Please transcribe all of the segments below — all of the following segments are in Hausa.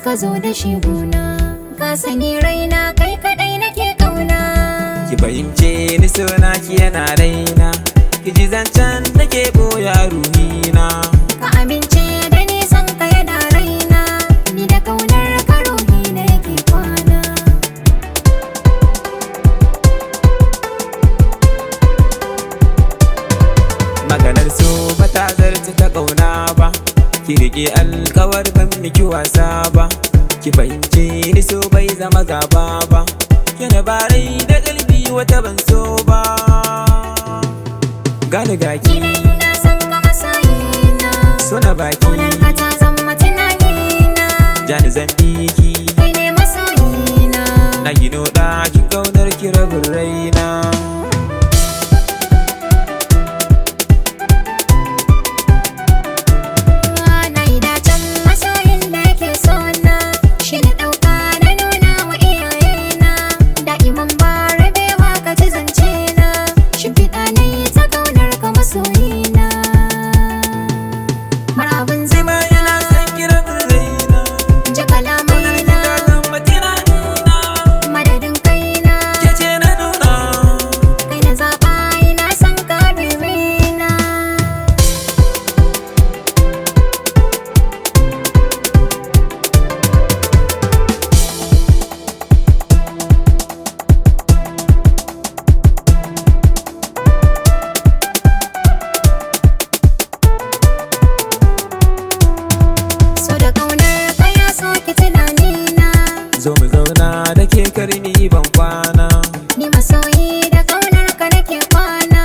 ka zo da shi gona. Ka sani raina kai kadai nake kauna. Ki fahimce ni sona ki yana raina, ki ji zancen da ke boya ruhina. Ka amince da nisan ka yana raina, ni da kaunar ka ruhi na yake kwana. Maganar so ba ta zarci ta kauna ba, ki rike alkawar ban miki wasa ba. Ki fahimce ni so bai zama gaba ba, kina barai da kalbi wata ban so ba. Gani gaki Na san ka masoyina, suna baki kaunar ka ta zama tunanina. jani zan biki Kai ne masoyina, na gino ɗakin kaunar ki rabin raina. na yi dacen masoyin da yake sona. Shi na ɗauka na nuna wa iyayena, da'iman ba rabewa ka ji zance na. Shimfiɗa na yi ta kaunar ka masoyina. Marabin zama Yana san ki rabin raina, ji kalamai na, ta zama tunanina. madadin kaina. Ke ce na nuna Kai na zaɓa ina son ka birina. So da kaunar ka ya soke tunanina. zo mu zauna da ke karni ban kwana. Ni masoyi da kaunar ka nake kwana.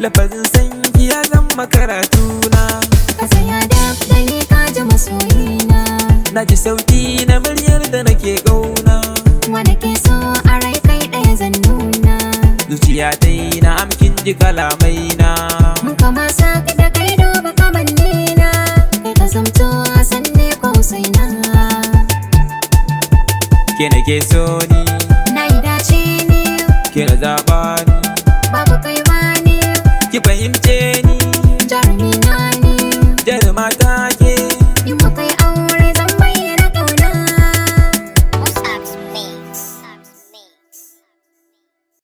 Lafazin sanki ya zama karatuna, Ka tsaya da ni ka ji masoyina. na ji sauti na muryar da nake ƙauna. Wanda ke so a rai kai ɗaya zan nuna. Zuciya ta yi na amkin ji kalamai na. Mun kama sa da kai duba kamanni na. Kai ka zamto a sanne ko sai na. Ke na ke so ni, Na yi dace ne, ke na zaɓa ni. babu kai ma ne. Ki fahimci